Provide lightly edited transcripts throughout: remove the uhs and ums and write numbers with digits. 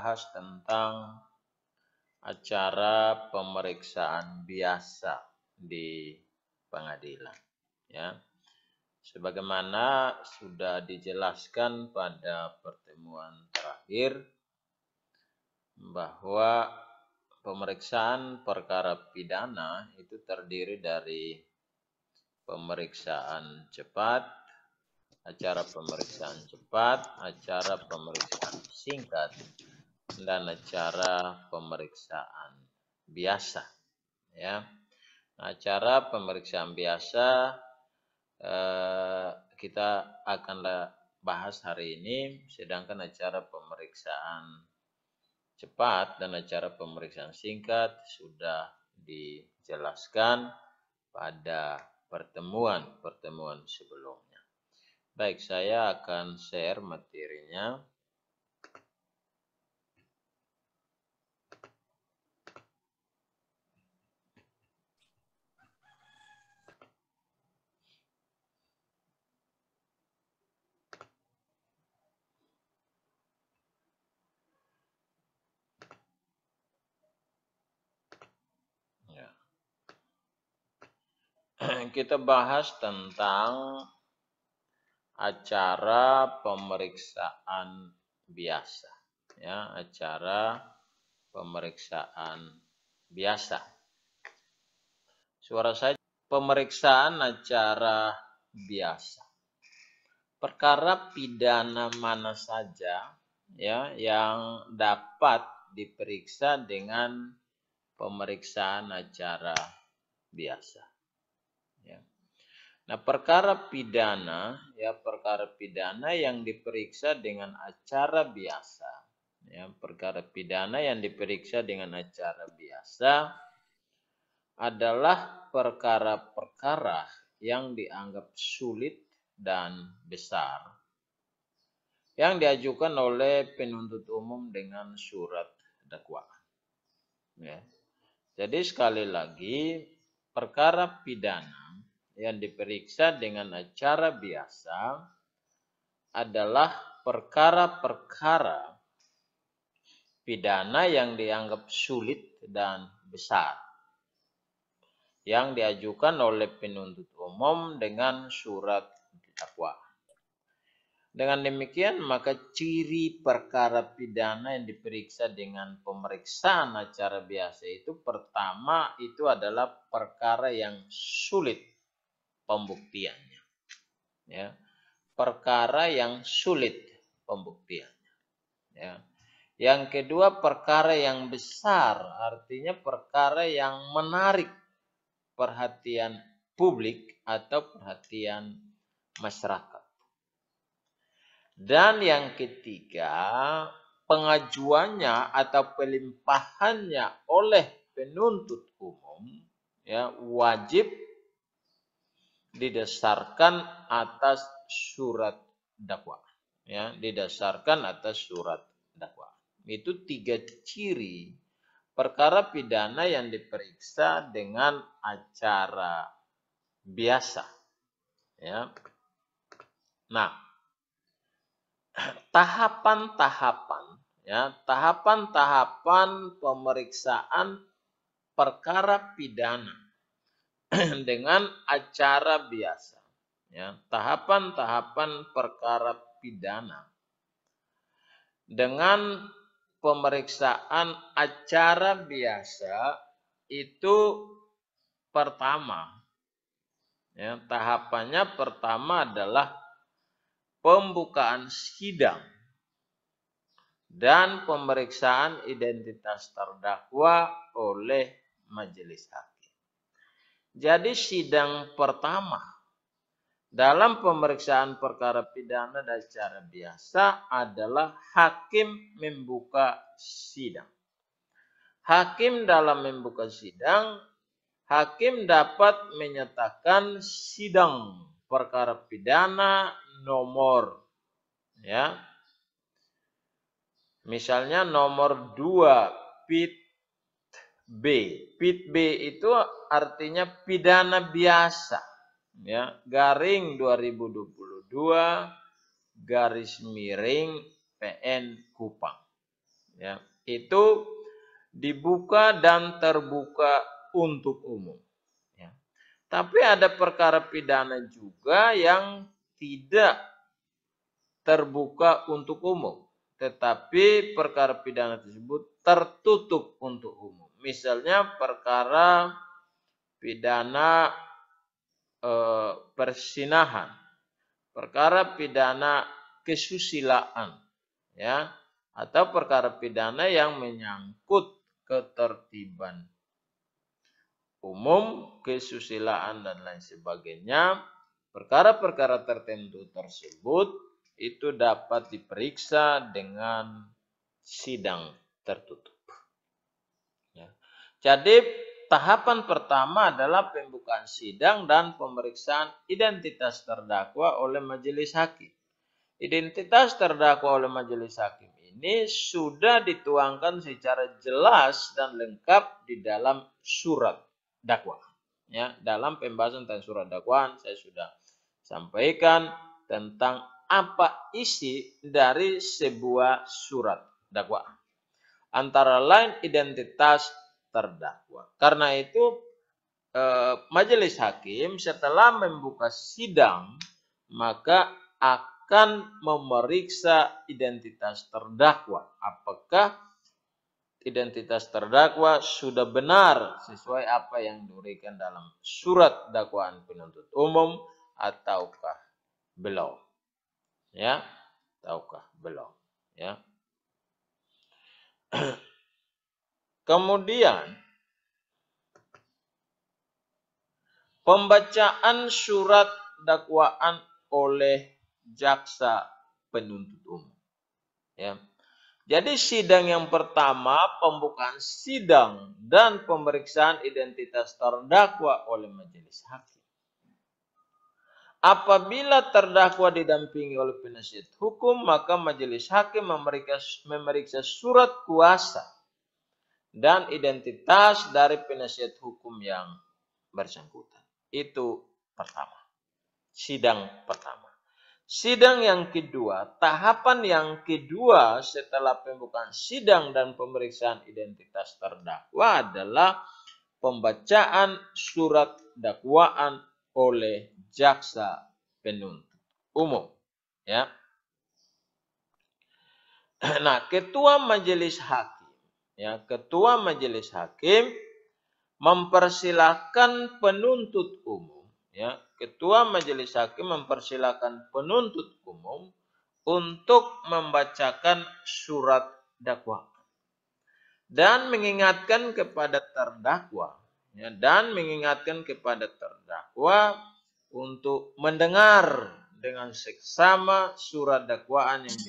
bahas tentang acara pemeriksaan biasa di pengadilan, ya. Sebagaimana sudah dijelaskan pada pertemuan terakhir bahwa pemeriksaan perkara pidana itu terdiri dari pemeriksaan cepat, acara pemeriksaan cepat, acara pemeriksaan singkat, dan acara pemeriksaan biasa, ya. Acara pemeriksaan biasa kita akan bahas hari ini, sedangkan acara pemeriksaan cepat dan acara pemeriksaan singkat sudah dijelaskan pada pertemuan sebelumnya. Baik, saya akan share materinya. Kita bahas tentang acara pemeriksaan biasa, ya, acara pemeriksaan biasa. Suara saya, pemeriksaan acara biasa. Perkara pidana mana saja, ya, yang dapat diperiksa dengan pemeriksaan acara biasa. Ya. Nah, perkara pidana yang diperiksa dengan acara biasa, ya, perkara pidana yang diperiksa dengan acara biasa adalah perkara-perkara yang dianggap sulit dan besar yang diajukan oleh penuntut umum dengan surat dakwaan. Ya. Jadi sekali lagi, perkara pidana yang diperiksa dengan acara biasa adalah perkara-perkara pidana yang dianggap sulit dan besar yang diajukan oleh penuntut umum dengan surat dakwaan. Dengan demikian, maka ciri perkara pidana yang diperiksa dengan pemeriksaan acara biasa itu, pertama itu adalah perkara yang sulit pembuktiannya, ya, perkara yang sulit pembuktiannya, ya. Yang kedua, perkara yang besar, artinya perkara yang menarik perhatian publik atau perhatian masyarakat. Dan yang ketiga, pengajuannya atau pelimpahannya oleh penuntut umum, ya, wajib didasarkan atas surat dakwaan, ya, didasarkan atas surat dakwaan. Itu 3 ciri perkara pidana yang diperiksa dengan acara biasa, ya. Nah, tahapan-tahapan pemeriksaan perkara pidana dengan acara biasa, ya, tahapan-tahapan perkara pidana dengan pemeriksaan acara biasa itu pertama, ya, tahapannya pertama adalah pembukaan sidang dan pemeriksaan identitas terdakwa oleh majelis hakim. Jadi sidang pertama dalam pemeriksaan perkara pidana dan acara biasa adalah hakim membuka sidang. Hakim dalam membuka sidang, hakim dapat menyatakan sidang perkara pidana nomor, ya, misalnya nomor 2 Pit B. Pit B itu artinya pidana biasa, ya, garing 2022 garis miring PN Kupang, Ya, itu dibuka dan terbuka untuk umum. Ya. Tapi ada perkara pidana juga yang tidak terbuka untuk umum, tetapi perkara pidana tersebut tertutup untuk umum. Misalnya perkara pidana persinahan, perkara pidana kesusilaan, ya, atau perkara pidana yang menyangkut ketertiban umum, kesusilaan dan lain sebagainya. Perkara-perkara tertentu tersebut itu dapat diperiksa dengan sidang tertutup. Ya. Jadi tahapan pertama adalah pembukaan sidang dan pemeriksaan identitas terdakwa oleh majelis hakim. Identitas terdakwa oleh majelis hakim ini sudah dituangkan secara jelas dan lengkap di dalam surat dakwaan. Ya, dalam pembahasan tentang surat dakwaan saya sudah sampaikan tentang apa isi dari sebuah surat dakwaan. Antara lain identitas terdakwa. Karena itu majelis hakim setelah membuka sidang maka akan memeriksa identitas terdakwa. Apakah identitas terdakwa sudah benar sesuai apa yang diberikan dalam surat dakwaan penuntut umum ataukah belum? Ya, ataukah belum? Ya. Kemudian pembacaan surat dakwaan oleh jaksa penuntut umum. Ya. Jadi sidang yang pertama pembukaan sidang dan pemeriksaan identitas terdakwa oleh majelis hakim. Apabila terdakwa didampingi oleh penasihat hukum, maka majelis hakim memeriksa surat kuasa dan identitas dari penasihat hukum yang bersangkutan. Itu pertama. Sidang pertama. Sidang yang kedua, tahapan yang kedua setelah pembukaan sidang dan pemeriksaan identitas terdakwa adalah pembacaan surat dakwaan oleh jaksa penuntut umum. Ya. Nah, ketua majelis hakim, ya, ketua majelis hakim mempersilahkan penuntut umum, ya, ketua majelis hakim mempersilahkan penuntut umum untuk membacakan surat dakwaan dan mengingatkan kepada terdakwa, ya, untuk mendengar dengan seksama surat dakwaan yang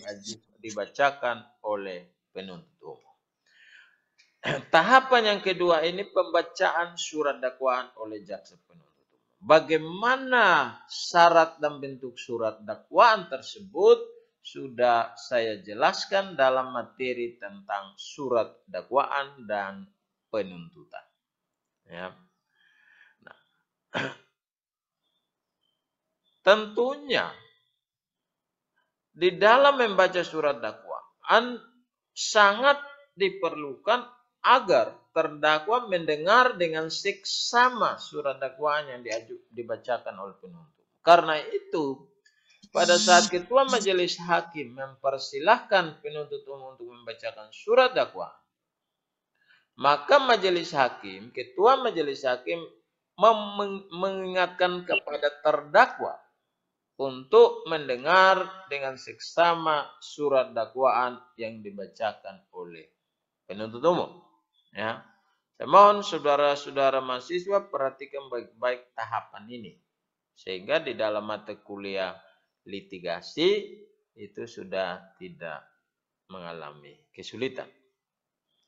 dibacakan oleh penuntut umum. Tahapan yang kedua ini pembacaan surat dakwaan oleh jaksa penuntut umum. Bagaimana syarat dan bentuk surat dakwaan tersebut sudah saya jelaskan dalam materi tentang surat dakwaan dan penuntutan. Ya. Nah, tentunya di dalam membaca surat dakwaan sangat diperlukan agar terdakwa mendengar dengan seksama surat dakwaan yang dibacakan oleh penuntut. Karena itu, pada saat ketua majelis hakim mempersilahkan penuntut umum untuk membacakan surat dakwaan, maka ketua majelis hakim mengingatkan kepada terdakwa untuk mendengar dengan seksama surat dakwaan yang dibacakan oleh penuntut umum. Ya, saya mohon saudara-saudara mahasiswa perhatikan baik-baik tahapan ini, sehingga di dalam mata kuliah litigasi itu sudah tidak mengalami kesulitan.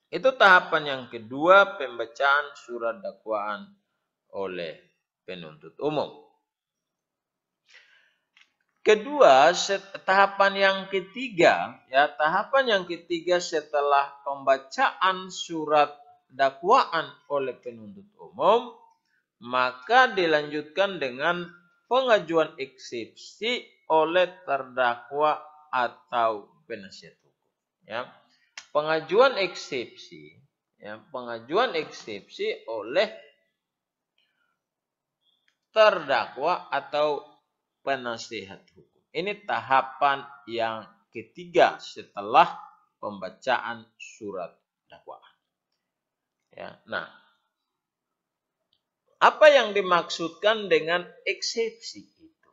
Itu tahapan yang kedua, pembacaan surat dakwaan oleh penuntut umum. Kedua, tahapan yang ketiga, ya, tahapan yang ketiga setelah pembacaan surat dakwaan oleh penuntut umum, maka dilanjutkan dengan pengajuan eksepsi oleh terdakwa atau penasihat hukum. Ya. pengajuan eksepsi, ya, pengajuan eksepsi oleh terdakwa atau penasihat hukum. Ini tahapan yang ketiga setelah pembacaan surat dakwaan. Ya, nah, apa yang dimaksudkan dengan eksepsi itu?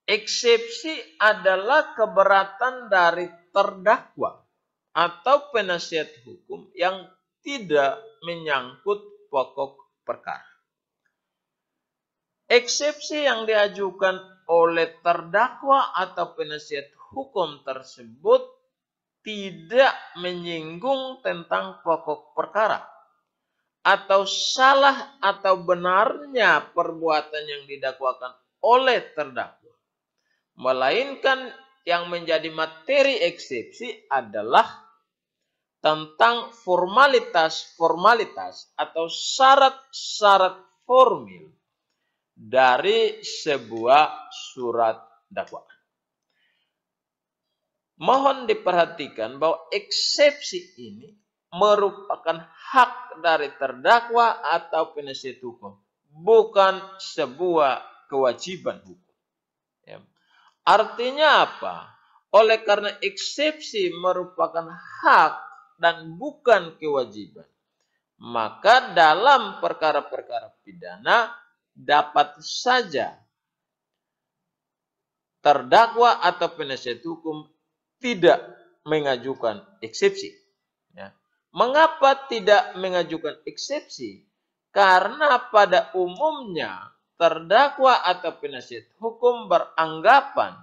Eksepsi adalah keberatan dari terdakwa atau penasihat hukum yang tidak menyangkut pokok perkara. Eksepsi yang diajukan oleh terdakwa atau penasihat hukum tersebut tidak menyinggung tentang pokok perkara atau salah atau benarnya perbuatan yang didakwakan oleh terdakwa. Melainkan yang menjadi materi eksepsi adalah tentang formalitas atau syarat-syarat formil dari sebuah surat dakwaan. Mohon diperhatikan bahwa eksepsi ini merupakan hak dari terdakwa atau penasihat hukum, bukan sebuah kewajiban hukum. Ya. Artinya apa? Oleh karena eksepsi merupakan hak dan bukan kewajiban, maka dalam perkara-perkara pidana dapat saja terdakwa atau penasihat hukum tidak mengajukan eksepsi. Ya. Mengapa tidak mengajukan eksepsi? Karena pada umumnya terdakwa atau penasihat hukum beranggapan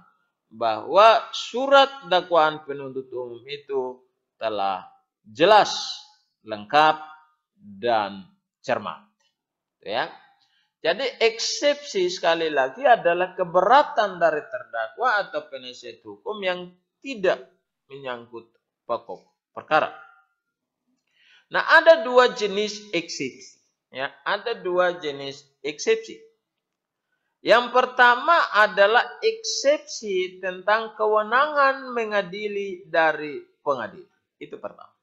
bahwa surat dakwaan penuntut umum itu telah jelas, lengkap, dan cermat. Ya. Jadi eksepsi sekali lagi adalah keberatan dari terdakwa atau penasihat hukum yang tidak menyangkut pokok perkara. Nah, ada dua jenis eksepsi. Ya, ada dua jenis eksepsi. Yang pertama adalah eksepsi tentang kewenangan mengadili dari pengadilan. Itu pertama.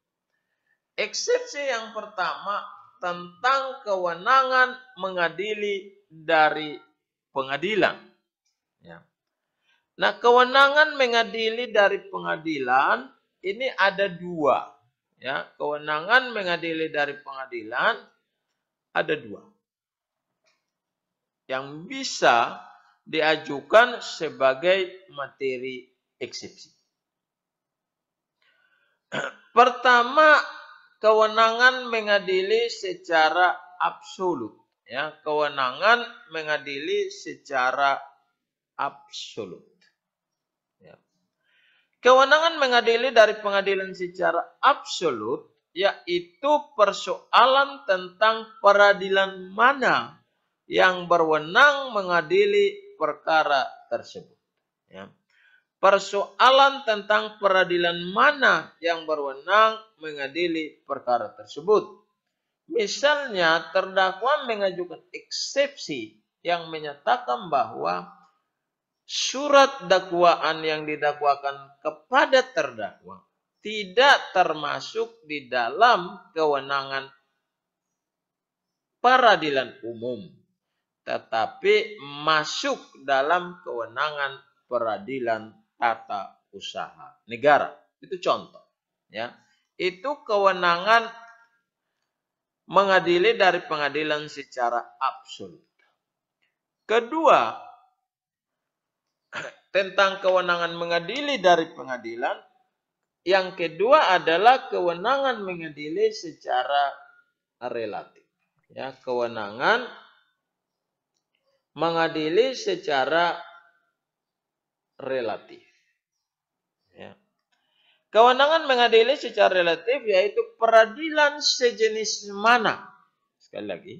Eksepsi yang pertama tentang kewenangan mengadili dari pengadilan. Ya. Nah, kewenangan mengadili dari pengadilan ini ada dua. Ya, kewenangan mengadili dari pengadilan ada dua. Yang bisa diajukan sebagai materi eksepsi. Pertama, kewenangan mengadili secara absolut. Ya, kewenangan mengadili secara absolut. Ya. Kewenangan mengadili dari pengadilan secara absolut yaitu persoalan tentang peradilan mana yang berwenang mengadili perkara tersebut. Ya. Persoalan tentang peradilan mana yang berwenang mengadili perkara tersebut. Misalnya terdakwa mengajukan eksepsi yang menyatakan bahwa surat dakwaan yang didakwakan kepada terdakwa tidak termasuk di dalam kewenangan peradilan umum, tetapi masuk dalam kewenangan peradilan tata usaha negara. Itu contoh. Ya. Itu kewenangan mengadili dari pengadilan secara absolut. Kedua, tentang kewenangan mengadili dari pengadilan. Yang kedua adalah kewenangan mengadili secara relatif. Ya, kewenangan mengadili secara relatif. Ya. Kewenangan mengadili secara relatif yaitu peradilan sejenis mana. Sekali lagi.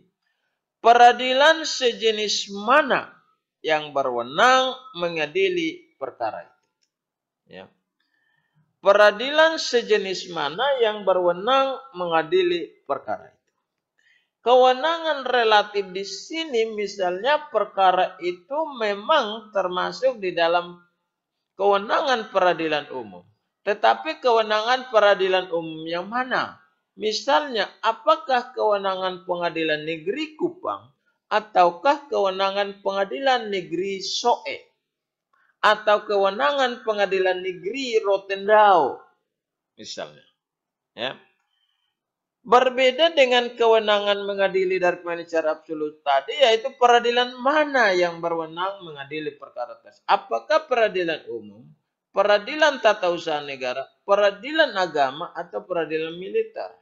Peradilan sejenis mana yang berwenang mengadili perkara itu. Ya. Peradilan sejenis mana yang berwenang mengadili perkara itu. Kewenangan relatif di sini misalnya perkara itu memang termasuk di dalam kewenangan peradilan umum. Tetapi kewenangan peradilan umum yang mana? Misalnya, apakah kewenangan pengadilan negeri Kupang ataukah kewenangan pengadilan negeri Soe atau kewenangan pengadilan negeri Rotendao misalnya, ya. Berbeda dengan kewenangan mengadili dari pengadilan secara absolut tadi, yaitu peradilan mana yang berwenang mengadili perkara tersebut. Apakah peradilan umum, peradilan tata usaha negara, peradilan agama, atau peradilan militer?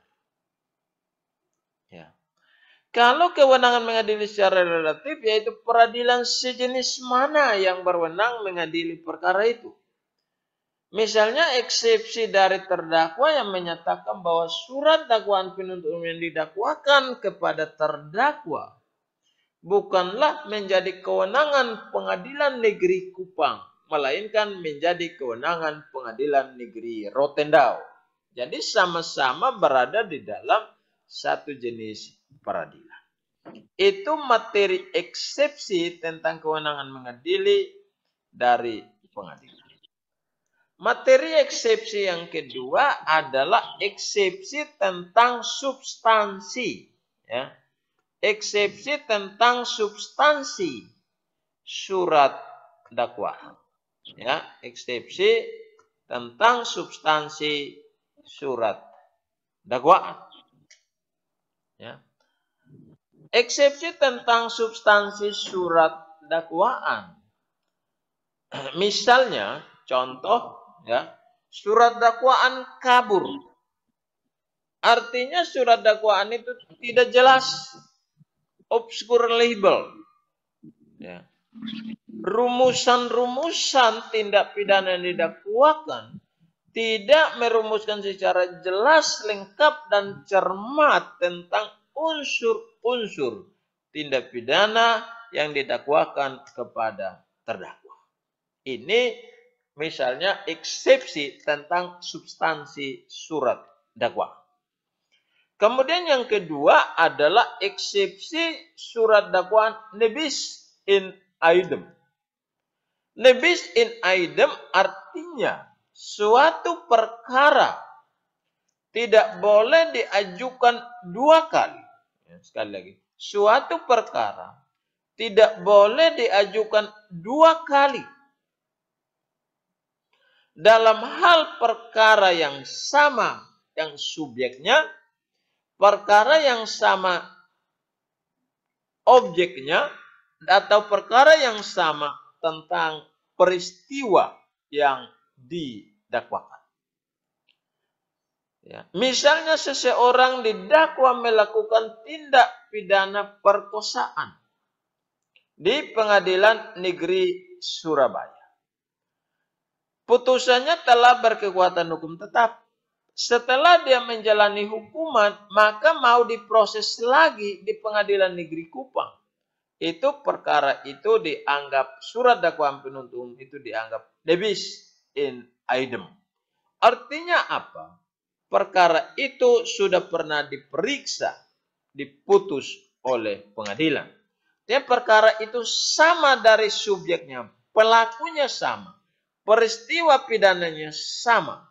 Ya. Kalau kewenangan mengadili secara relatif, yaitu peradilan sejenis mana yang berwenang mengadili perkara itu. Misalnya eksepsi dari terdakwa yang menyatakan bahwa surat dakwaan penuntut umum yang didakwakan kepada terdakwa bukanlah menjadi kewenangan pengadilan negeri Kupang, melainkan menjadi kewenangan pengadilan negeri Rotendao. Jadi sama-sama berada di dalam satu jenis peradilan. Itu materi eksepsi tentang kewenangan mengadili dari pengadilan. Materi eksepsi yang kedua adalah eksepsi tentang substansi. Ya. Eksepsi tentang substansi surat dakwaan. Ya, eksepsi tentang substansi surat dakwaan. Ya. Eksepsi tentang substansi surat dakwaan. Misalnya, contoh, ya, surat dakwaan kabur. Artinya surat dakwaan itu tidak jelas, obscure label. Ya. Rumusan-rumusan tindak pidana yang didakwakan tidak merumuskan secara jelas, lengkap, dan cermat tentang unsur-unsur tindak pidana yang didakwakan kepada terdakwa. Ini misalnya eksepsi tentang substansi surat dakwaan. Kemudian yang kedua adalah eksepsi surat dakwaan nebis in idem. Nebis in idem artinya suatu perkara tidak boleh diajukan dua kali. Ya, sekali lagi, suatu perkara tidak boleh diajukan dua kali dalam hal perkara yang sama, yang subjeknya, perkara yang sama objeknya, atau perkara yang sama tentang peristiwa yang didakwakan. Ya. Misalnya seseorang didakwa melakukan tindak pidana perkosaan di Pengadilan Negeri Surabaya. Putusannya telah berkekuatan hukum tetap. Setelah dia menjalani hukuman, maka mau diproses lagi di Pengadilan Negeri Kupang. Itu perkara itu dianggap surat dakwaan penuntut umum itu dianggap nebis in idem. Artinya apa? Perkara itu sudah pernah diperiksa, diputus oleh pengadilan. Jadi perkara itu sama dari subjeknya, pelakunya sama. Peristiwa pidananya sama.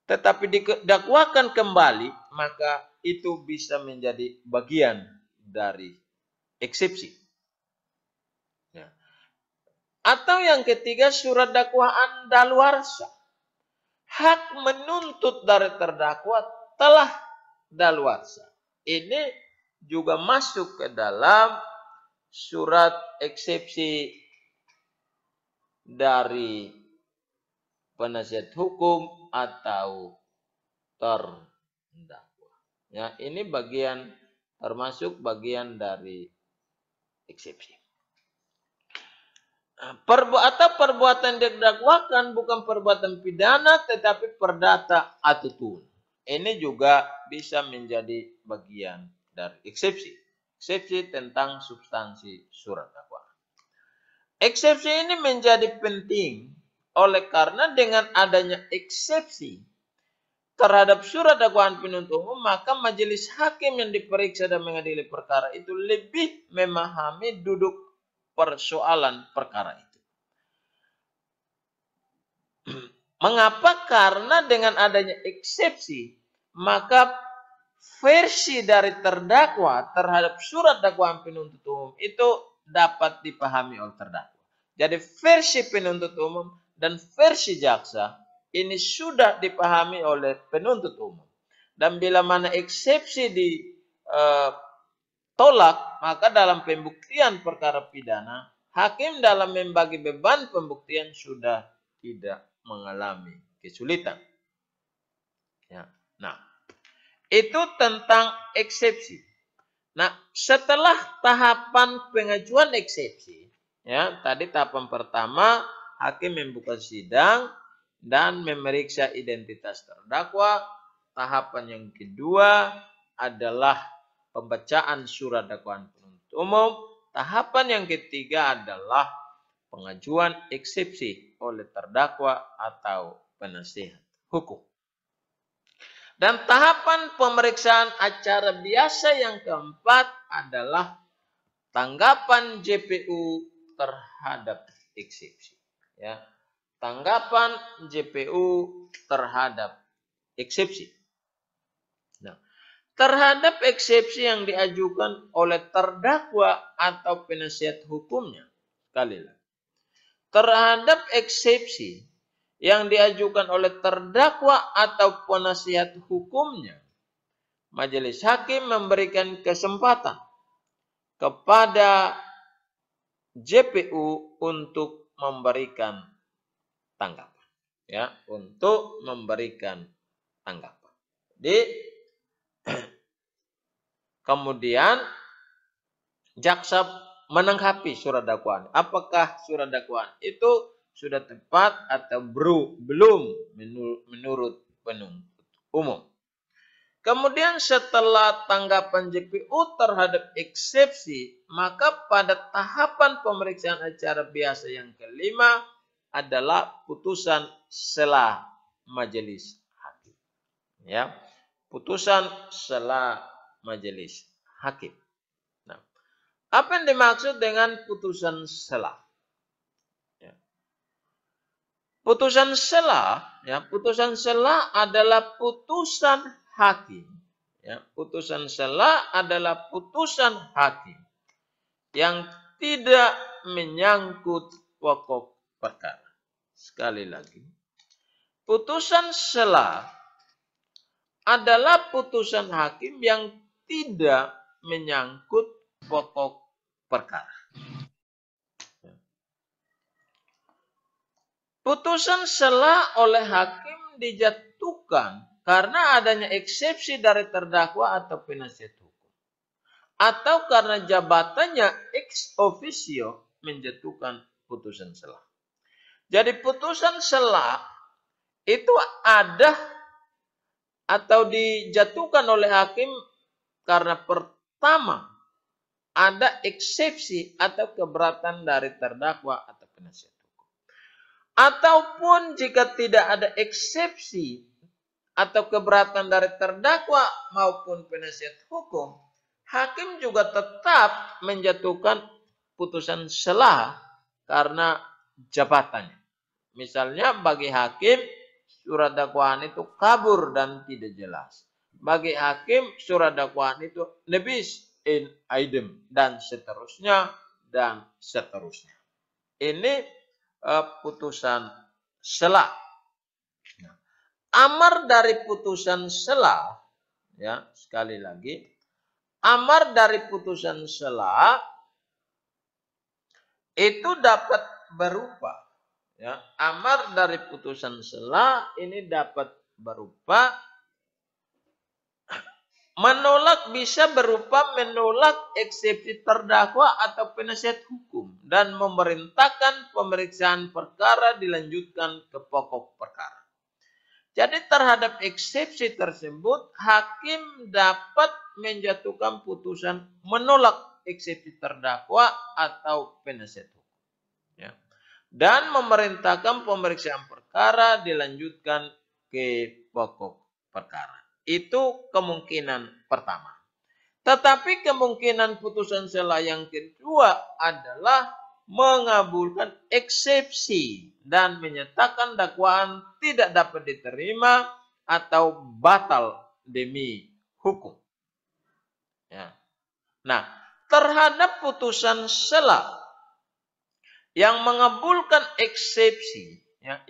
Tetapi didakwakan kembali, maka itu bisa menjadi bagian dari eksepsi. Ya. Atau yang ketiga, surat dakwaan daluarsa. Hak menuntut dari terdakwa telah daluarsa. Ini juga masuk ke dalam surat eksepsi dari penasihat hukum atau terdakwa. Ya, ini termasuk bagian dari eksepsi. Perbuatan yang didakwakan bukan perbuatan pidana tetapi perdata atau tun. Ini juga bisa menjadi bagian dari eksepsi. Eksepsi tentang substansi surat dakwaan. Eksepsi ini menjadi penting oleh karena dengan adanya eksepsi terhadap surat dakwaan penuntut umum, maka majelis hakim yang diperiksa dan mengadili perkara itu lebih memahami duduk persoalan perkara itu. Mengapa? Karena dengan adanya eksepsi, maka versi dari terdakwa terhadap surat dakwaan penuntut umum itu dapat dipahami oleh terdakwa. Jadi versi penuntut umum dan versi jaksa ini sudah dipahami oleh penuntut umum. Dan bila mana eksepsi ditolak, maka dalam pembuktian perkara pidana, hakim dalam membagi beban pembuktian sudah tidak mengalami kesulitan. Ya. Nah, itu tentang eksepsi. Nah, setelah tahapan pengajuan eksepsi, ya, tadi tahapan pertama, hakim membuka sidang dan memeriksa identitas terdakwa. Tahapan yang kedua adalah pembacaan surat dakwaan penuntut umum. Tahapan yang ketiga adalah pengajuan eksepsi oleh terdakwa atau penasihat hukum. Dan tahapan pemeriksaan acara biasa yang keempat adalah tanggapan JPU terhadap eksepsi. Ya, tanggapan JPU terhadap eksepsi. Nah, terhadap eksepsi yang diajukan oleh terdakwa atau penasihat hukumnya, sekali lagi, terhadap eksepsi yang diajukan oleh terdakwa atau penasihat hukumnya, majelis hakim memberikan kesempatan kepada JPU untuk memberikan tanggapan, ya, untuk memberikan tanggapan. Jadi kemudian jaksa menanggapi surat dakwaan. Apakah surat dakwaan itu sudah tepat atau belum menurut penuntut umum. Kemudian setelah tanggapan JPU terhadap eksepsi, maka pada tahapan pemeriksaan acara biasa yang kelima adalah putusan sela majelis hakim. Ya, putusan sela majelis hakim. Nah, apa yang dimaksud dengan putusan sela? Putusan sela, ya, putusan sela adalah putusan hakim. Ya, putusan sela adalah putusan hakim yang tidak menyangkut pokok perkara. Sekali lagi, putusan sela adalah putusan hakim yang tidak menyangkut pokok perkara. Putusan sela oleh hakim dijatuhkan karena adanya eksepsi dari terdakwa atau penasihat hukum, atau karena jabatannya ex officio menjatuhkan putusan sela. Jadi putusan sela itu ada atau dijatuhkan oleh hakim karena pertama ada eksepsi atau keberatan dari terdakwa atau penasihat. Ataupun jika tidak ada eksepsi atau keberatan dari terdakwa maupun penasihat hukum, hakim juga tetap menjatuhkan putusan sela karena jabatannya. Misalnya bagi hakim surat dakwaan itu kabur dan tidak jelas. Bagi hakim surat dakwaan itu nebis in idem dan seterusnya dan seterusnya. Ini putusan sela. Amar dari putusan sela, ya, sekali lagi, amar dari putusan sela itu dapat berupa, ya, amar dari putusan sela ini dapat berupa menolak, bisa berupa menolak eksepsi terdakwa atau penasihat hukum dan memerintahkan pemeriksaan perkara dilanjutkan ke pokok perkara. Jadi terhadap eksepsi tersebut, hakim dapat menjatuhkan putusan menolak eksepsi terdakwa atau penasihat hukum, ya, dan memerintahkan pemeriksaan perkara dilanjutkan ke pokok perkara. Itu kemungkinan pertama. Tetapi kemungkinan putusan sela yang kedua adalah mengabulkan eksepsi dan menyatakan dakwaan tidak dapat diterima atau batal demi hukum. Ya. Nah, terhadap putusan sela yang mengabulkan eksepsi, ya,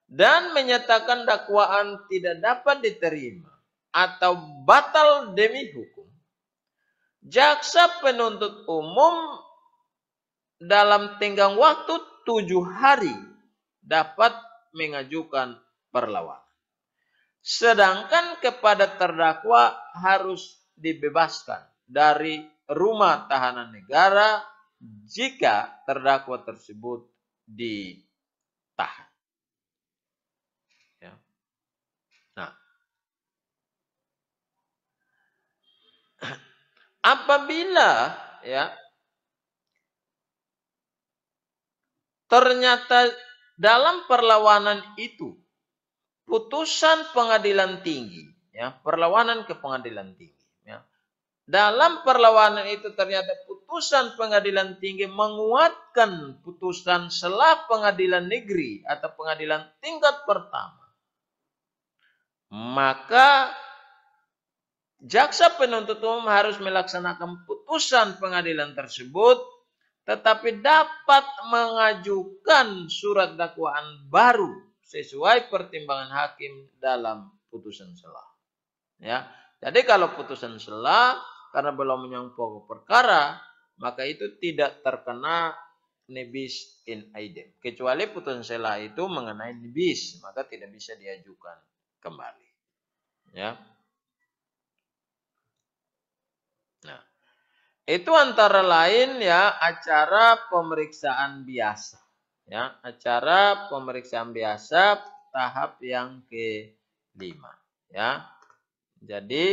dan menyatakan dakwaan tidak dapat diterima atau batal demi hukum, jaksa penuntut umum dalam tenggang waktu 7 hari dapat mengajukan perlawanan. Sedangkan kepada terdakwa harus dibebaskan dari rumah tahanan negara jika terdakwa tersebut ditahan. Ya. Nah, apabila ya ternyata dalam perlawanan itu putusan pengadilan tinggi, ya, perlawanan ke pengadilan tinggi, ya. Dalam perlawanan itu ternyata putusan pengadilan tinggi menguatkan putusan sela pengadilan negeri atau pengadilan tingkat pertama, maka jaksa penuntut umum harus melaksanakan putusan pengadilan tersebut, tetapi dapat mengajukan surat dakwaan baru sesuai pertimbangan hakim dalam putusan sela. Ya, jadi kalau putusan sela karena belum menyangkut pokok perkara, maka itu tidak terkena nebis in idem. Kecuali putusan sela itu mengenai nebis, maka tidak bisa diajukan kembali. Ya. Nah, itu antara lain ya acara pemeriksaan biasa. Ya, acara pemeriksaan biasa tahap yang ke-5. Ya, jadi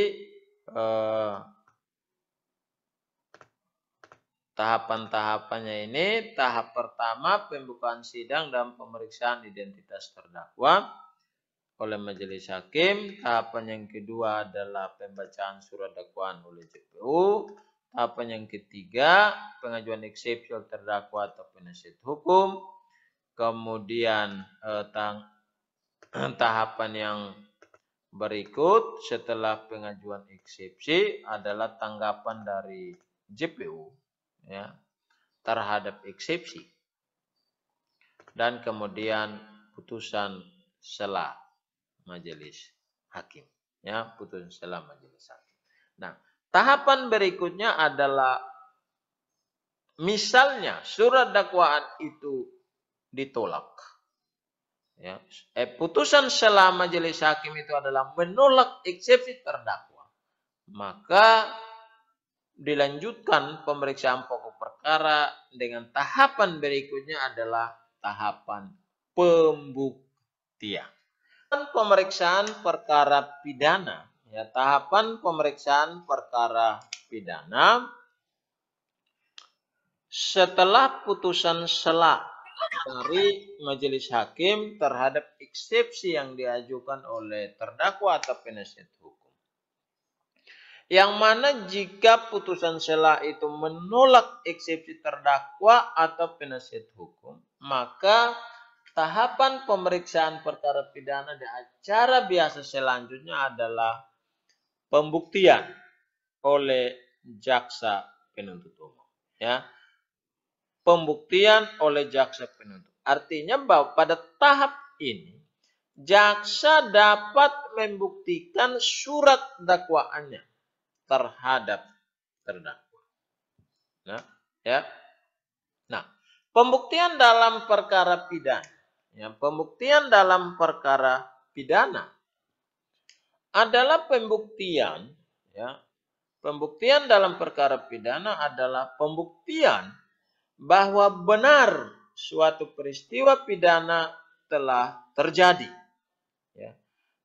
tahapan-tahapannya ini, tahap pertama pembukaan sidang dan pemeriksaan identitas terdakwa oleh majelis hakim. Tahapan yang kedua adalah pembacaan surat dakwaan oleh JPU. Tahapan yang ketiga pengajuan eksepsi oleh terdakwa atau penasihat hukum. Kemudian tahapan yang berikut setelah pengajuan eksepsi adalah tanggapan dari JPU, ya, terhadap eksepsi, dan kemudian putusan sela majelis hakim, ya, putusan sela majelis hakim. Nah, tahapan berikutnya adalah misalnya surat dakwaan itu ditolak. Ya, putusan sela majelis hakim itu adalah menolak eksepsi terdakwa. Maka dilanjutkan pemeriksaan pokok perkara dengan tahapan berikutnya adalah tahapan pembuktian. Pemeriksaan perkara pidana, ya, tahapan pemeriksaan perkara pidana setelah putusan sela dari majelis hakim terhadap eksepsi yang diajukan oleh terdakwa atau penasihat hukum. Yang mana jika putusan sela itu menolak eksepsi terdakwa atau penasihat hukum, maka tahapan pemeriksaan perkara pidana di acara biasa selanjutnya adalah pembuktian oleh jaksa penuntut umum. Ya, pembuktian oleh jaksa penuntut. Artinya bahwa pada tahap ini jaksa dapat membuktikan surat dakwaannya terhadap terdakwa. Nah, ya. Nah, pembuktian dalam perkara pidana. Ya, pembuktian dalam perkara pidana adalah pembuktian, ya. Pembuktian dalam perkara pidana adalah pembuktian bahwa benar suatu peristiwa pidana telah terjadi, ya,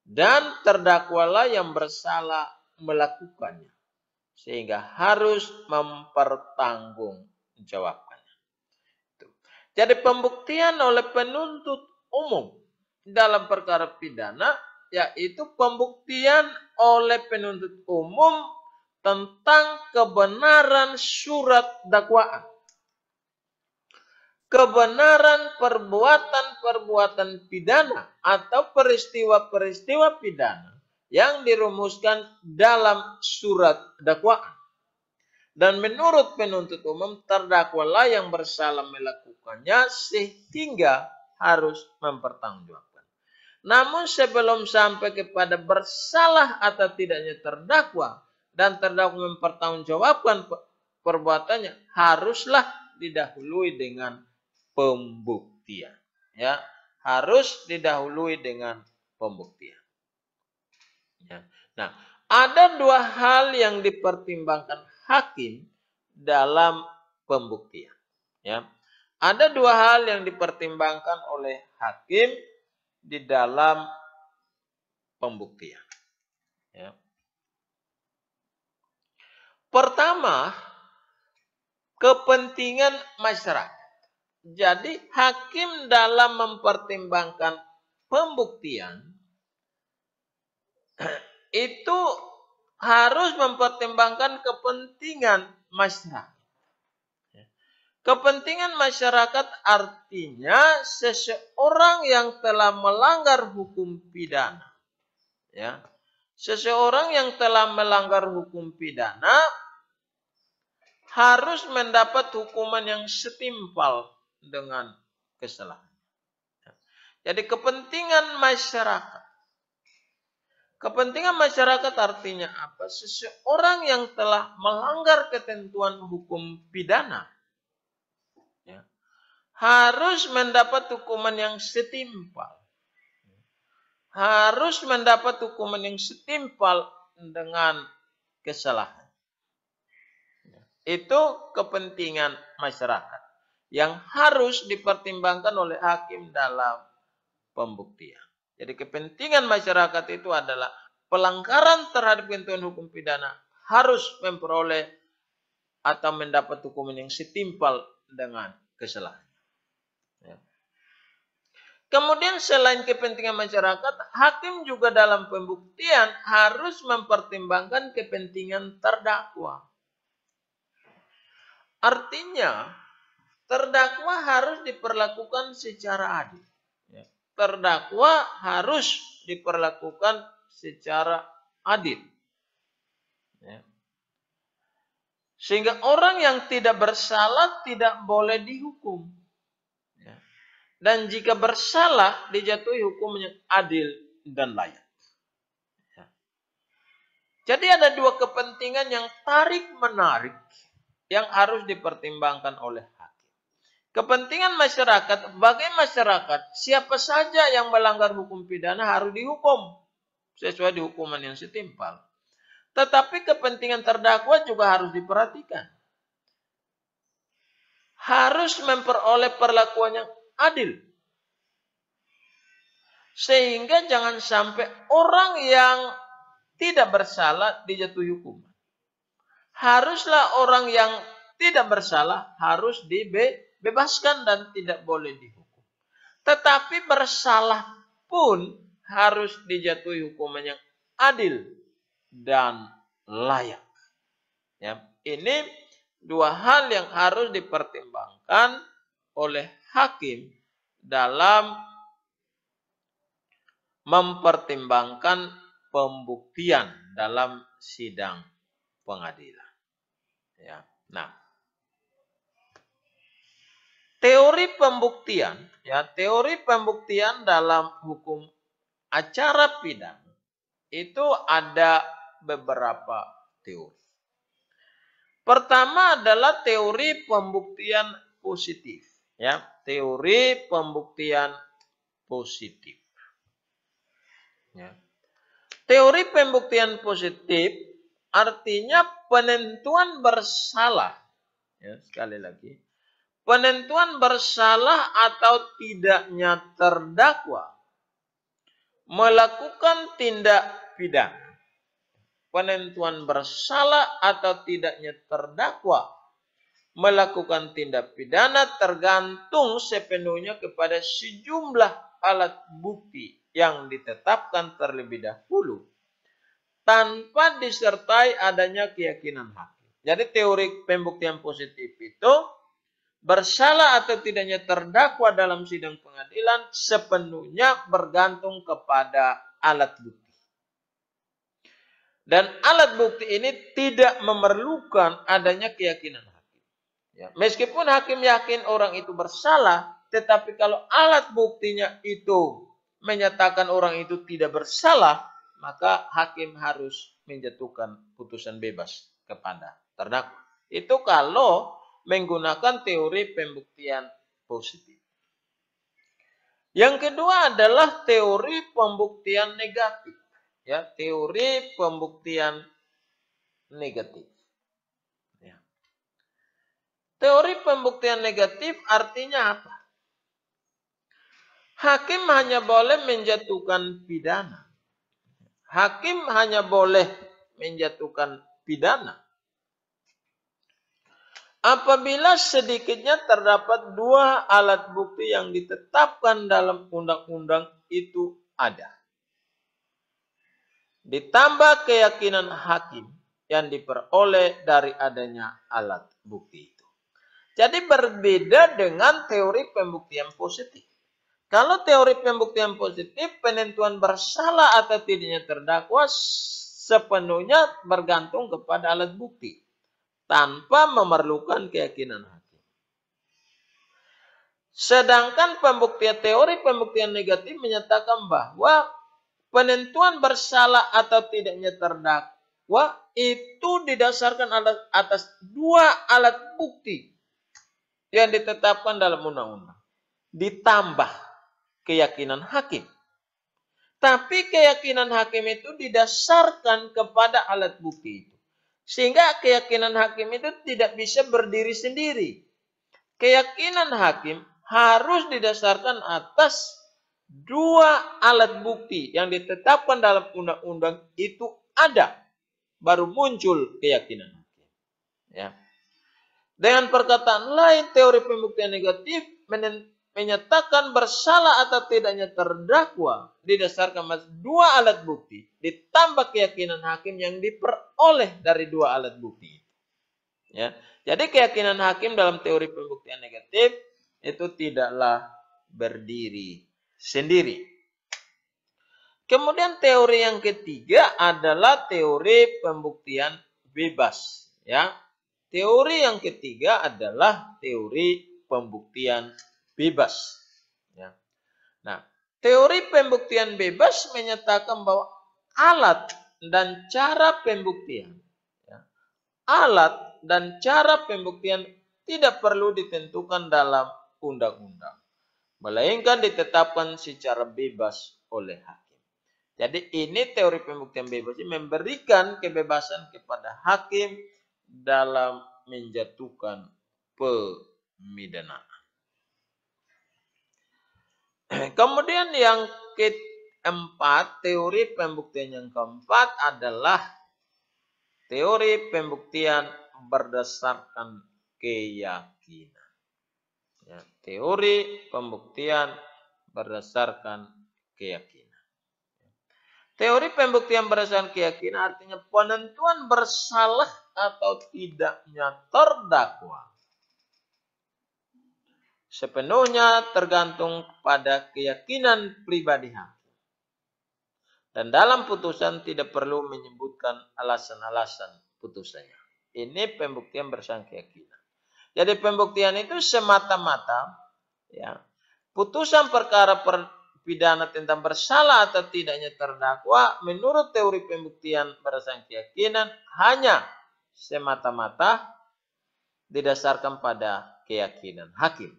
dan terdakwalah yang bersalah melakukannya, sehingga harus mempertanggungjawabkannya. Jadi pembuktian oleh penuntut umum dalam perkara pidana yaitu pembuktian oleh penuntut umum tentang kebenaran surat dakwaan. Kebenaran perbuatan-perbuatan pidana atau peristiwa-peristiwa pidana yang dirumuskan dalam surat dakwaan. Dan menurut penuntut umum, terdakwalah yang bersalah melakukannya sehingga harus mempertanggungjawabkan. Namun sebelum sampai kepada bersalah atau tidaknya terdakwa dan terdakwa mempertanggungjawabkan perbuatannya, haruslah didahului dengan pembuktian. Ya, harus didahului dengan pembuktian. Ya. Nah, ada dua hal yang dipertimbangkan hakim dalam pembuktian. Ya. Ada dua hal yang dipertimbangkan oleh hakim di dalam pembuktian. Ya. Pertama, kepentingan masyarakat. Jadi hakim dalam mempertimbangkan pembuktian itu harus mempertimbangkan kepentingan masyarakat. Kepentingan masyarakat artinya seseorang yang telah melanggar hukum pidana. Ya. Seseorang yang telah melanggar hukum pidana harus mendapat hukuman yang setimpal dengan kesalahan. Jadi kepentingan masyarakat. Kepentingan masyarakat artinya apa? Seseorang yang telah melanggar ketentuan hukum pidana ya, harus mendapat hukuman yang setimpal. Harus mendapat hukuman yang setimpal dengan kesalahan. Itu kepentingan masyarakat yang harus dipertimbangkan oleh hakim dalam pembuktian. Jadi kepentingan masyarakat itu adalah pelanggaran terhadap ketentuan hukum pidana harus memperoleh atau mendapat hukuman yang setimpal dengan kesalahan. Ya. Kemudian selain kepentingan masyarakat, hakim juga dalam pembuktian harus mempertimbangkan kepentingan terdakwa. Artinya, terdakwa harus diperlakukan secara adil. Terdakwa harus diperlakukan secara adil. Sehingga orang yang tidak bersalah tidak boleh dihukum. Dan jika bersalah dijatuhi hukum yang adil dan layak. Jadi ada dua kepentingan yang tarik-menarik yang harus dipertimbangkan oleh hakim. Kepentingan masyarakat, bagi masyarakat, siapa saja yang melanggar hukum pidana harus dihukum sesuai hukuman yang setimpal. Tetapi kepentingan terdakwa juga harus diperhatikan. Harus memperoleh perlakuan yang adil. Sehingga jangan sampai orang yang tidak bersalah dijatuhi hukuman. Haruslah orang yang tidak bersalah harus dibebaskan dan tidak boleh dihukum. Tetapi bersalah pun harus dijatuhi hukuman yang adil dan layak. Ya, ini dua hal yang harus dipertimbangkan oleh hakim dalam mempertimbangkan pembuktian dalam sidang pengadilan. Ya. Nah, teori pembuktian, ya, teori pembuktian dalam hukum acara pidana itu ada beberapa teori. Pertama adalah teori pembuktian positif, ya, teori pembuktian positif. Ya. Teori pembuktian positif artinya penentuan bersalah. Ya, sekali lagi, penentuan bersalah atau tidaknya terdakwa melakukan tindak pidana. Penentuan bersalah atau tidaknya terdakwa melakukan tindak pidana tergantung sepenuhnya kepada sejumlah alat bukti yang ditetapkan terlebih dahulu tanpa disertai adanya keyakinan hakim. Jadi teori pembuktian positif itu bersalah atau tidaknya terdakwa dalam sidang pengadilan sepenuhnya bergantung kepada alat bukti. Dan alat bukti ini tidak memerlukan adanya keyakinan hakim. Ya, meskipun hakim yakin orang itu bersalah, tetapi kalau alat buktinya itu menyatakan orang itu tidak bersalah, maka hakim harus menjatuhkan putusan bebas kepada terdakwa. Itu kalau menggunakan teori pembuktian positif. Yang kedua adalah teori pembuktian negatif. Ya, teori pembuktian negatif. Ya. Teori pembuktian negatif artinya apa? Hakim hanya boleh menjatuhkan pidana. Hakim hanya boleh menjatuhkan pidana apabila sedikitnya terdapat dua alat bukti yang ditetapkan dalam undang-undang itu ada. Ditambah keyakinan hakim yang diperoleh dari adanya alat bukti itu. Jadi berbeda dengan teori pembuktian positif. Kalau teori pembuktian positif, penentuan bersalah atau tidaknya terdakwa sepenuhnya bergantung kepada alat bukti tanpa memerlukan keyakinan hakim. Sedangkan teori pembuktian negatif menyatakan bahwa penentuan bersalah atau tidaknya terdakwa itu didasarkan atas dua alat bukti yang ditetapkan dalam undang-undang. Ditambah keyakinan hakim. Tapi keyakinan hakim itu didasarkan kepada alat bukti itu. Sehingga keyakinan hakim itu tidak bisa berdiri sendiri. Keyakinan hakim harus didasarkan atas dua alat bukti yang ditetapkan dalam undang-undang itu ada. Baru muncul keyakinan hakim. Ya. Dengan perkataan lain, teori pembuktian negatif menyatakan bersalah atau tidaknya terdakwa didasarkan dua alat bukti ditambah keyakinan hakim yang diperoleh dari dua alat bukti. Ya. Jadi keyakinan hakim dalam teori pembuktian negatif itu tidaklah berdiri sendiri. Kemudian teori yang ketiga adalah teori pembuktian bebas. Ya. Teori yang ketiga adalah teori pembuktian bebas. Ya. Nah, teori pembuktian bebas menyatakan bahwa alat dan cara pembuktian, ya, alat dan cara pembuktian tidak perlu ditentukan dalam undang-undang, melainkan ditetapkan secara bebas oleh hakim. Jadi ini teori pembuktian bebas ini memberikan kebebasan kepada hakim dalam menjatuhkan pemidanaan. Kemudian yang keempat, teori pembuktian yang keempat adalah teori pembuktian berdasarkan keyakinan. Ya, teori pembuktian berdasarkan keyakinan. Teori pembuktian berdasarkan keyakinan artinya penentuan bersalah atau tidaknya terdakwa sepenuhnya tergantung pada keyakinan pribadi hakim. Dan dalam putusan tidak perlu menyebutkan alasan-alasan putusannya. Ini pembuktian berdasarkan keyakinan. Jadi pembuktian itu semata-mata ya, putusan perkara pidana tentang bersalah atau tidaknya terdakwa menurut teori pembuktian berdasarkan keyakinan hanya semata-mata didasarkan pada keyakinan hakim.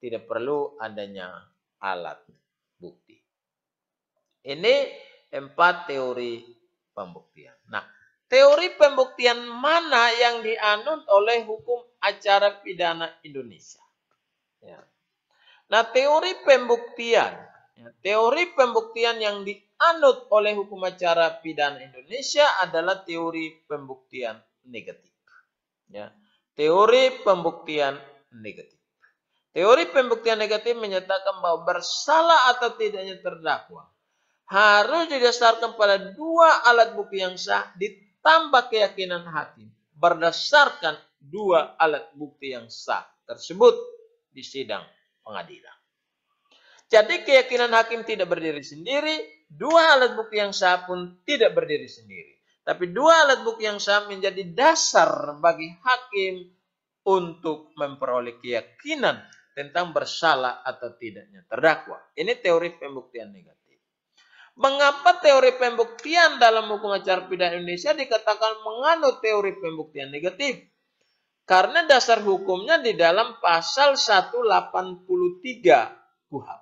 Tidak perlu adanya alat bukti. Ini 4 teori pembuktian. Nah, teori pembuktian mana yang dianut oleh hukum acara pidana Indonesia? Ya. Nah, teori pembuktian yang dianut oleh hukum acara pidana Indonesia adalah teori pembuktian negatif. Ya. Teori pembuktian negatif. Teori pembuktian negatif menyatakan bahwa bersalah atau tidaknya terdakwa harus didasarkan pada dua alat bukti yang sah ditambah keyakinan hakim berdasarkan dua alat bukti yang sah tersebut di sidang pengadilan. Jadi keyakinan hakim tidak berdiri sendiri, dua alat bukti yang sah pun tidak berdiri sendiri. Tapi dua alat bukti yang sah menjadi dasar bagi hakim untuk memperoleh keyakinan tentang bersalah atau tidaknya terdakwa. Ini teori pembuktian negatif. Mengapa teori pembuktian dalam hukum acara pidana Indonesia dikatakan menganut teori pembuktian negatif? Karena dasar hukumnya di dalam pasal 183 KUHP.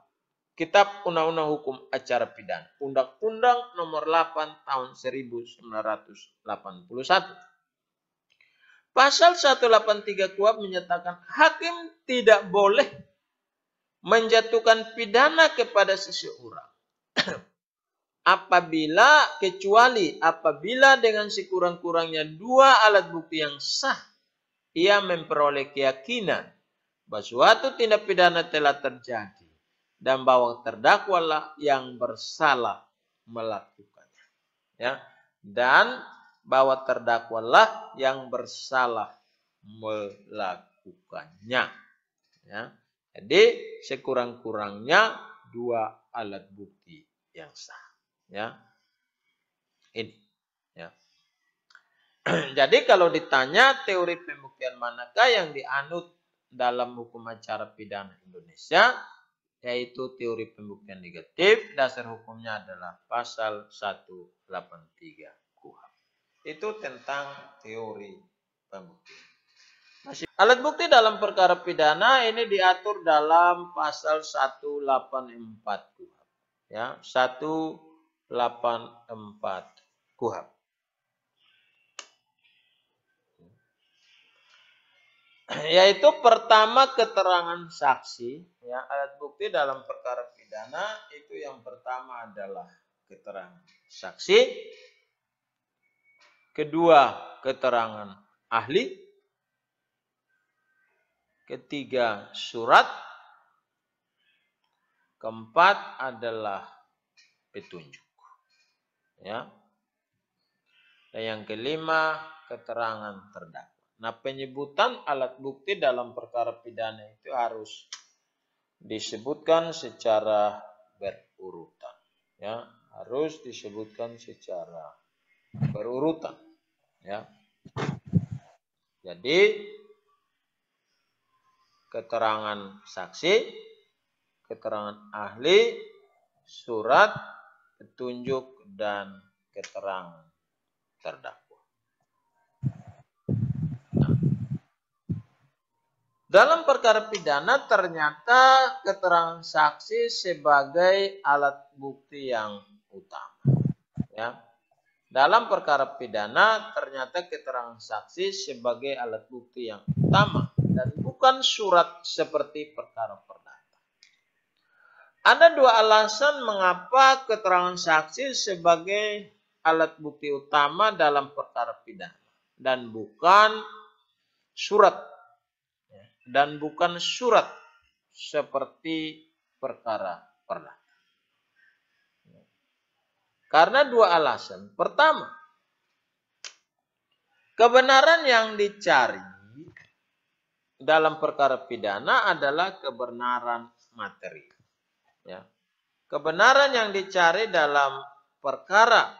Kitab Undang-Undang Hukum Acara Pidana. Undang-Undang Nomor 8 Tahun 1981. Pasal 183 KUHP menyatakan hakim tidak boleh menjatuhkan pidana kepada seseorang kecuali apabila dengan sekurang-kurangnya dua alat bukti yang sah ia memperoleh keyakinan bahwa suatu tindak pidana telah terjadi dan bahwa terdakwalah yang bersalah melakukannya, ya, dan bahwa terdakwalah yang bersalah melakukannya, ya. Jadi sekurang-kurangnya dua alat bukti yang sah, ya. Ini, ya. Jadi kalau ditanya teori pembuktian manakah yang dianut dalam hukum acara pidana Indonesia, yaitu teori pembuktian negatif, dasar hukumnya adalah pasal 183 KUHP. Itu tentang teori pembuktian. Alat bukti dalam perkara pidana ini diatur dalam pasal 184 KUHP. Ya, 184 KUHP. Yaitu pertama keterangan saksi, ya, alat bukti dalam perkara pidana itu yang pertama adalah keterangan saksi, kedua keterangan ahli, ketiga surat, keempat adalah petunjuk, ya, dan yang kelima keterangan terdakwa. Nah, penyebutan alat bukti dalam perkara pidana itu harus disebutkan secara berurutan, ya, harus disebutkan secara berurutan, ya. Jadi keterangan saksi, keterangan ahli, surat, petunjuk, dan keterangan terdakwa. Dalam perkara pidana ternyata keterangan saksi sebagai alat bukti yang utama. Ya. Dalam perkara pidana ternyata keterangan saksi sebagai alat bukti yang utama dan bukan surat seperti perkara perdata. Ada dua alasan mengapa keterangan saksi sebagai alat bukti utama dalam perkara pidana dan bukan surat. Dan bukan surat seperti perkara perdata. Karena dua alasan. Pertama, kebenaran yang dicari dalam perkara pidana adalah kebenaran materi. Ya. Kebenaran yang dicari dalam perkara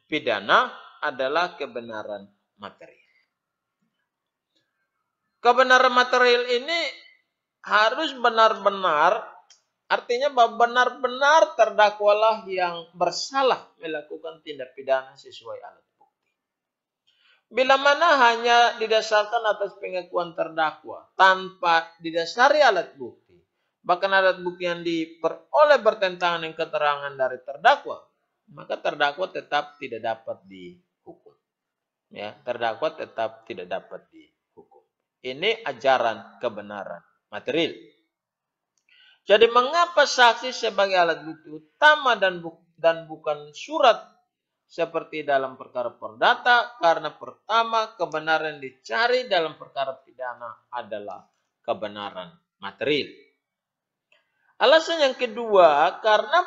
pidana adalah kebenaran material. Kebenaran material ini harus benar-benar, artinya bahwa benar-benar terdakwalah yang bersalah melakukan tindak pidana sesuai alat bukti. Bila mana hanya didasarkan atas pengakuan terdakwa tanpa didasari alat bukti, bahkan alat bukti yang diperoleh bertentangan dengan keterangan dari terdakwa, maka terdakwa tetap tidak dapat dihukum. Ya, terdakwa tetap tidak dapat dihukum. Ini ajaran kebenaran material. Jadi mengapa saksi sebagai alat bukti utama dan bukan surat seperti dalam perkara perdata? Karena pertama kebenaran dicari dalam perkara pidana adalah kebenaran material. Alasan yang kedua, karena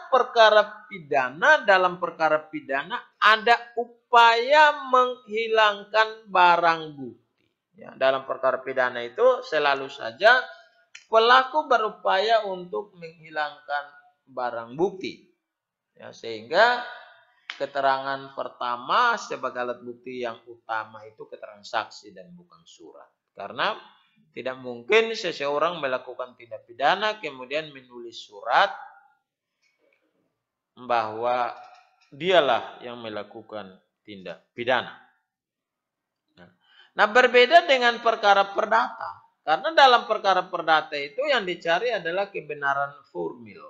dalam perkara pidana ada upaya menghilangkan barang bukti. Ya, dalam perkara pidana itu selalu saja pelaku berupaya untuk menghilangkan barang bukti. Ya, sehingga keterangan pertama sebagai alat bukti yang utama itu keterangan saksi dan bukan surat. Karena tidak mungkin seseorang melakukan tindak pidana kemudian menulis surat bahwa dialah yang melakukan tindak pidana. Nah, berbeda dengan perkara perdata. Karena dalam perkara perdata itu yang dicari adalah kebenaran formil.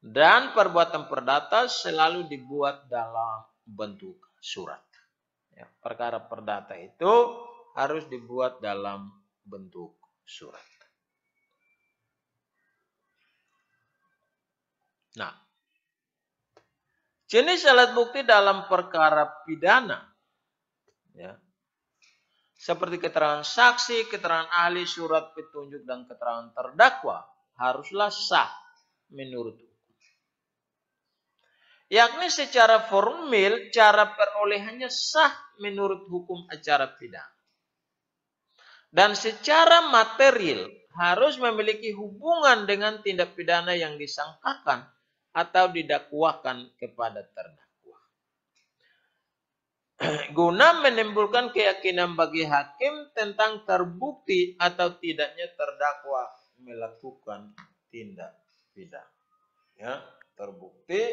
Dan perbuatan perdata selalu dibuat dalam bentuk surat. Ya, perkara perdata itu harus dibuat dalam bentuk surat. Nah, jenis alat bukti dalam perkara pidana, ya, seperti keterangan saksi, keterangan ahli, surat petunjuk, dan keterangan terdakwa haruslah sah menurut hukum. Yakni secara formil cara perolehannya sah menurut hukum acara pidana. Dan secara material harus memiliki hubungan dengan tindak pidana yang disangkakan atau didakwakan kepada terdakwa. Guna menimbulkan keyakinan bagi hakim tentang terbukti atau tidaknya terdakwa melakukan tindak pidana. Ya, terbukti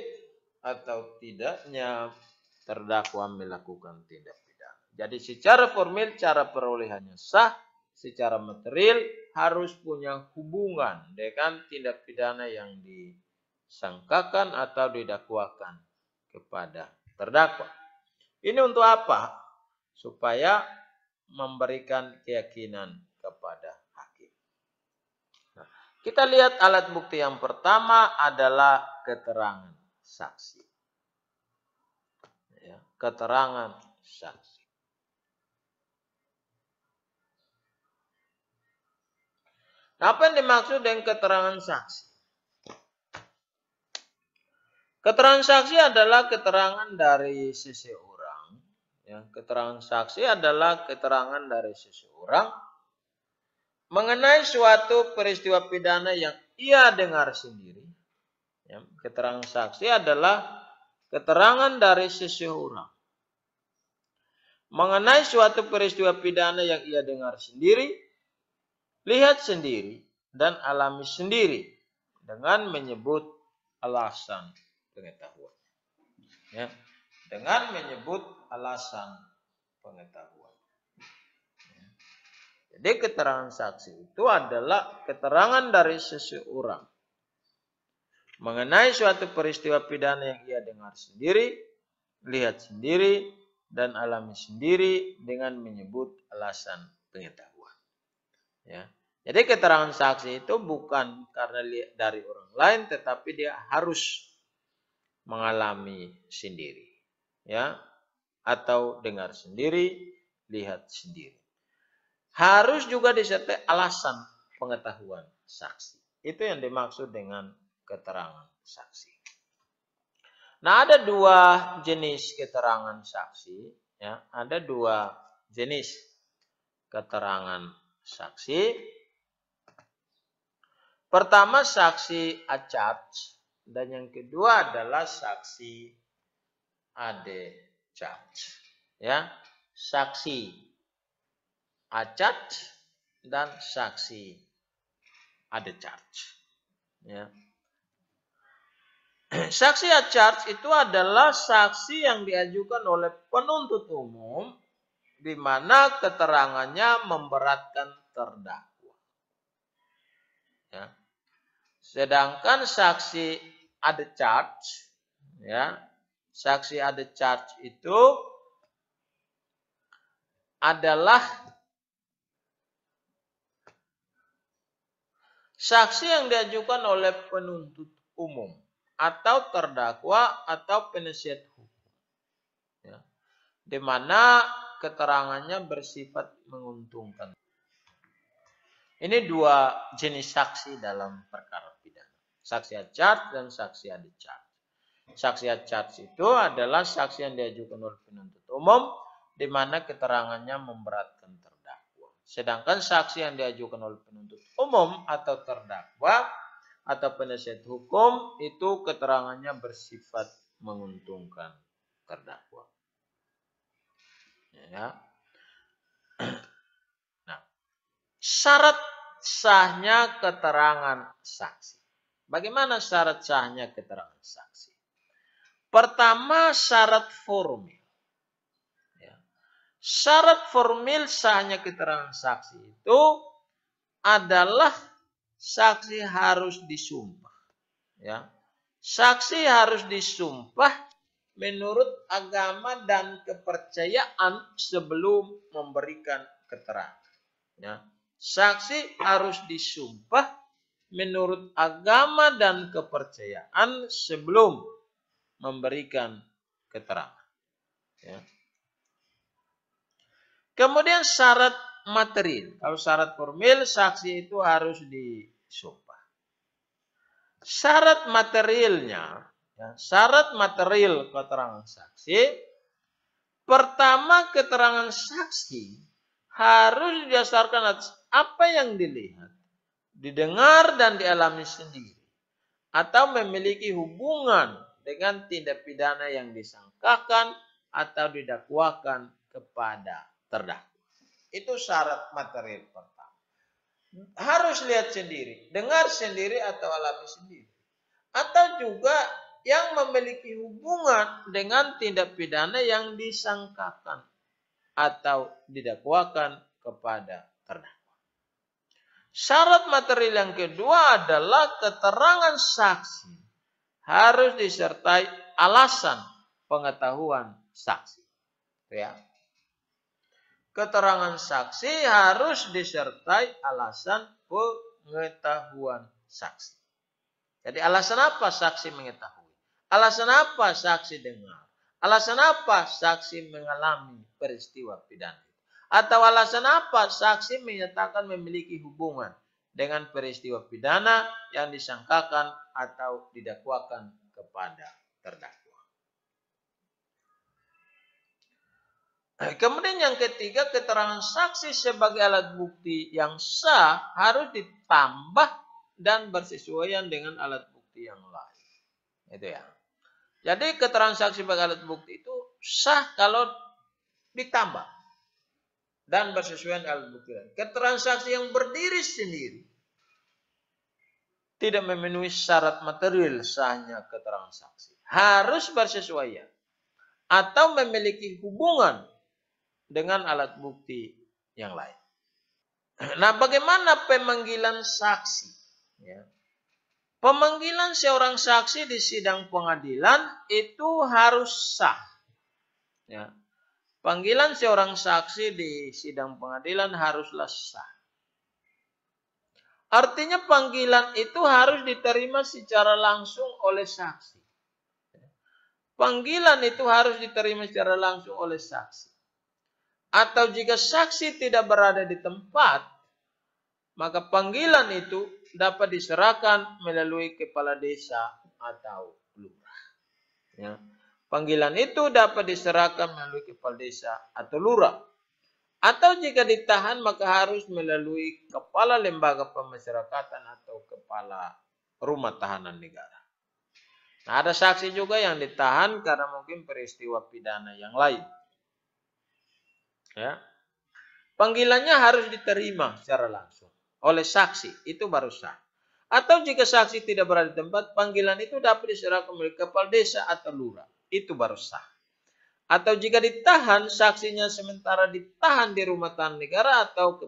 atau tidaknya terdakwa melakukan tindak pidana. Jadi secara formil cara perolehannya sah, secara material harus punya hubungan dengan tindak pidana yang disangkakan atau didakwakan kepada terdakwa. Ini untuk apa? Supaya memberikan keyakinan kepada hakim. Nah, kita lihat alat bukti yang pertama adalah keterangan saksi. Ya, keterangan saksi. Apa yang dimaksud dengan keterangan saksi? Keterangan saksi adalah keterangan dari seseorang. Ya, keterangan saksi adalah keterangan dari seseorang mengenai suatu peristiwa pidana yang ia dengar sendiri. Ya, keterangan saksi adalah keterangan dari seseorang mengenai suatu peristiwa pidana yang ia dengar sendiri, lihat sendiri, dan alami sendiri dengan menyebut alasan pengetahuan. Ya, dengan menyebut alasan pengetahuan. Ya. Jadi keterangan saksi itu adalah keterangan dari seseorang mengenai suatu peristiwa pidana yang ia dengar sendiri, lihat sendiri, dan alami sendiri dengan menyebut alasan pengetahuan. Ya. Jadi keterangan saksi itu bukan karena dari orang lain, tetapi dia harus mengalami sendiri, ya, atau dengar sendiri, lihat sendiri. Harus juga disertai alasan pengetahuan saksi. Itu yang dimaksud dengan keterangan saksi. Nah, ada dua jenis keterangan saksi, ya, ada dua jenis keterangan saksi. Pertama saksi acat dan yang kedua adalah saksi adecat. Ya, saksi acat dan saksi adecat. Ya. Saksi acat itu adalah saksi yang diajukan oleh penuntut umum di mana keterangannya memberatkan terdakwa. Ya. Sedangkan saksi adecat, ya, saksi adecat itu adalah saksi yang diajukan oleh penuntut umum atau terdakwa atau penasihat hukum, ya, di mana keterangannya bersifat menguntungkan. Ini dua jenis saksi dalam perkara pidana. Saksi ad charge dan saksi ad charge. Saksi ad charge itu adalah saksi yang diajukan oleh penuntut umum di mana keterangannya memberatkan terdakwa. Sedangkan saksi yang diajukan oleh penuntut umum atau terdakwa atau penasihat hukum itu keterangannya bersifat menguntungkan terdakwa. Ya. Nah, syarat sahnya keterangan saksi. Bagaimana syarat sahnya keterangan saksi? Pertama, syarat formil. Ya. Syarat formil sahnya keterangan saksi itu adalah saksi harus disumpah. Ya. Saksi harus disumpah menurut agama dan kepercayaan sebelum memberikan keterangan. Ya. Saksi harus disumpah menurut agama dan kepercayaan sebelum memberikan keterangan. Ya. Kemudian syarat material. Kalau syarat formil, saksi itu harus disumpah. Syarat materialnya, ya, syarat material keterangan saksi, pertama keterangan saksi harus didasarkan atas apa yang dilihat, didengar dan dialami sendiri, atau memiliki hubungan dengan tindak pidana yang disangkakan atau didakwakan kepada terdakwa. Itu syarat material pertama. Harus lihat sendiri, dengar sendiri atau alami sendiri. Atau juga yang memiliki hubungan dengan tindak pidana yang disangkakan atau didakwakan kepada terdakwa. Syarat material yang kedua adalah keterangan saksi harus disertai alasan pengetahuan saksi. Ya. Keterangan saksi harus disertai alasan pengetahuan saksi. Jadi alasan apa saksi mengetahui? Alasan apa saksi dengar? Alasan apa saksi mengalami peristiwa pidana? Atau alasan apa saksi menyatakan memiliki hubungan dengan peristiwa pidana yang disangkakan atau didakwakan kepada terdakwa. Kemudian yang ketiga, keterangan saksi sebagai alat bukti yang sah harus ditambah dan bersesuaian dengan alat bukti yang lain. Itu ya. Jadi keterangan saksi sebagai alat bukti itu sah kalau ditambah dan bersesuaian dengan alat bukti lain. Keterangan saksi yang berdiri sendiri tidak memenuhi syarat material sahnya keterangan saksi. Harus bersesuaian atau memiliki hubungan dengan alat bukti yang lain. Nah, bagaimana pemanggilan saksi? Ya. Pemanggilan seorang saksi di sidang pengadilan itu harus sah. Ya. Panggilan seorang saksi di sidang pengadilan haruslah sah. Artinya panggilan itu harus diterima secara langsung oleh saksi. Panggilan itu harus diterima secara langsung oleh saksi. Atau jika saksi tidak berada di tempat, maka panggilan itu dapat diserahkan melalui kepala desa atau lurah. Ya. Panggilan itu dapat diserahkan melalui kepala desa atau lurah. Atau jika ditahan maka harus melalui kepala lembaga pemasyarakatan atau kepala rumah tahanan negara. Nah, ada saksi juga yang ditahan karena mungkin peristiwa pidana yang lain. Ya. Panggilannya harus diterima secara langsung oleh saksi, itu baru sah. Atau jika saksi tidak berada di tempat, panggilan itu dapat diserahkan oleh kepala desa atau lurah, itu baru sah. Atau jika ditahan, saksinya sementara ditahan di rumah tahanan negara atau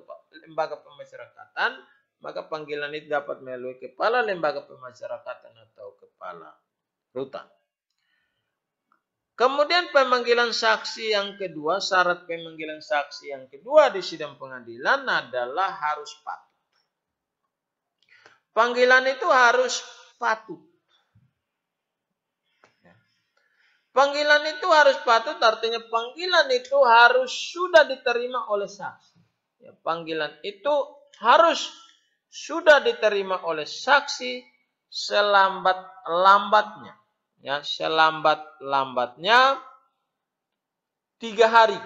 lembaga pemasyarakatan, maka panggilan itu dapat melalui kepala lembaga pemasyarakatan atau kepala rutan. Kemudian pemanggilan saksi yang kedua, syarat pemanggilan saksi yang kedua di sidang pengadilan adalah harus patut. Panggilan itu harus patut. Panggilan itu harus patut, artinya panggilan itu harus sudah diterima oleh saksi. Ya, panggilan itu harus sudah diterima oleh saksi selambat-lambatnya. Ya, selambat-lambatnya 3 hari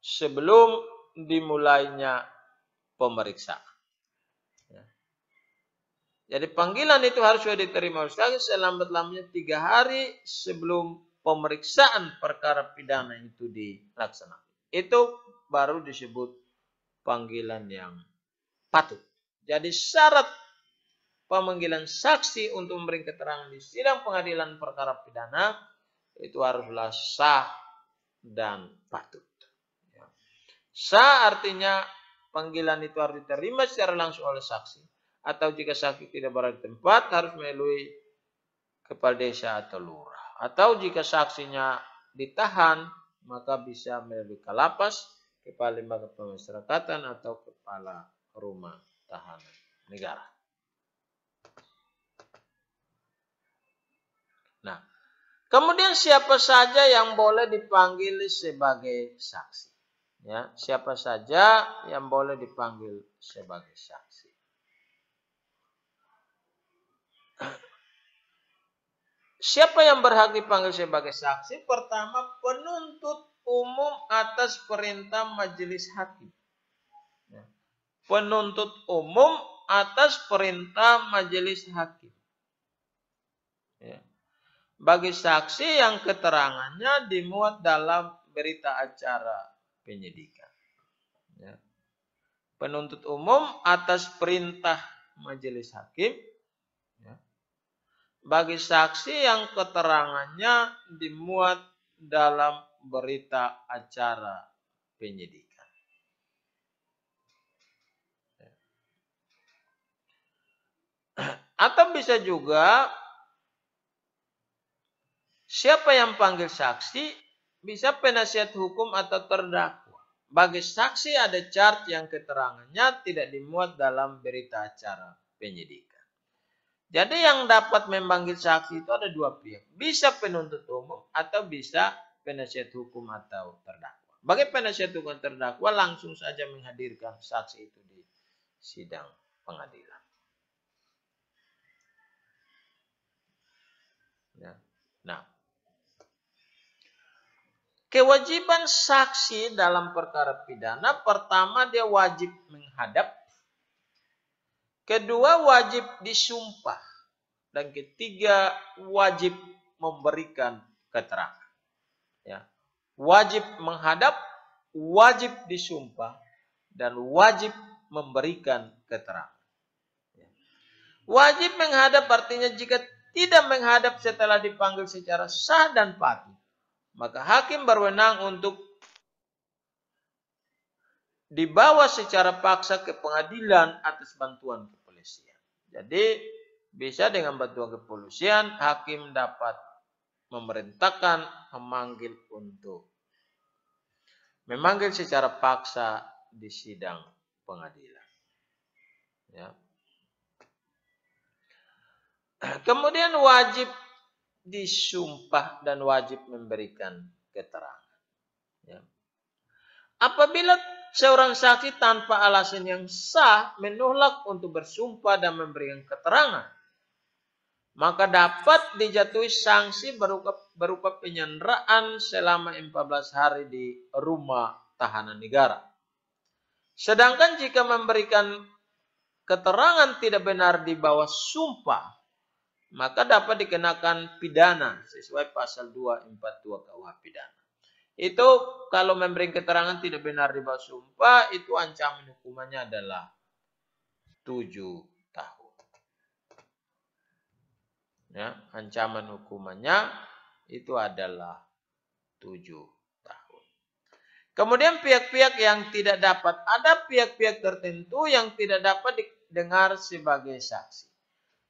sebelum dimulainya pemeriksaan. Ya. Jadi panggilan itu harus sudah diterima oleh saksi selambat-lambatnya 3 hari sebelum pemeriksaan perkara pidana itu dilaksanakan. Itu baru disebut panggilan yang patut. Jadi syarat pemanggilan saksi untuk memberi keterangan di sidang pengadilan perkara pidana itu haruslah sah dan patut. Sah artinya panggilan itu harus diterima secara langsung oleh saksi. Atau jika saksi tidak berada di tempat harus melalui kepala desa atau lurah. Atau jika saksinya ditahan maka bisa melalui kalapas, kepala lembaga pemasyarakatan atau kepala rumah tahanan negara. Nah, kemudian siapa saja yang boleh dipanggil sebagai saksi? Ya, siapa saja yang boleh dipanggil sebagai saksi? Siapa yang berhak dipanggil sebagai saksi? Pertama, penuntut umum atas perintah majelis hakim. Penuntut umum atas perintah majelis hakim. Ya. Bagi saksi yang keterangannya dimuat dalam berita acara penyidikan. Ya. Penuntut umum atas perintah majelis hakim. Ya. Bagi saksi yang keterangannya dimuat dalam berita acara penyidikan. Ya. Atau bisa juga siapa yang panggil saksi bisa penasihat hukum atau terdakwa. Bagi saksi ada syarat yang keterangannya tidak dimuat dalam berita acara penyidikan. Jadi yang dapat memanggil saksi itu ada 2 pihak. Bisa penuntut umum atau bisa penasihat hukum atau terdakwa. Bagi penasihat hukum terdakwa langsung saja menghadirkan saksi itu di sidang pengadilan. Ya. Nah, kewajiban saksi dalam perkara pidana, pertama dia wajib menghadap, kedua wajib disumpah, dan ketiga wajib memberikan keterangan. Ya. Wajib menghadap, wajib disumpah, dan wajib memberikan keterangan. Ya. Wajib menghadap artinya jika tidak menghadap setelah dipanggil secara sah dan patut, maka hakim berwenang untuk dibawa secara paksa ke pengadilan atas bantuan kepolisian. Jadi bisa dengan bantuan kepolisian hakim dapat memerintahkan memanggil secara paksa di sidang pengadilan. Ya. Kemudian wajib disumpah dan wajib memberikan keterangan. Ya. Apabila seorang saksi tanpa alasan yang sah menolak untuk bersumpah dan memberikan keterangan, maka dapat dijatuhi sanksi berupa penyanderaan selama 14 hari di rumah tahanan negara. Sedangkan jika memberikan keterangan tidak benar di bawah sumpah, maka dapat dikenakan pidana sesuai pasal 242 KUH pidana. Itu kalau memberi keterangan tidak benar di bawah sumpah, itu ancaman hukumannya adalah 7 tahun. Ya, ancaman hukumannya itu adalah 7 tahun. Kemudian pihak-pihak yang tidak dapat, ada pihak-pihak tertentu yang tidak dapat didengar sebagai saksi.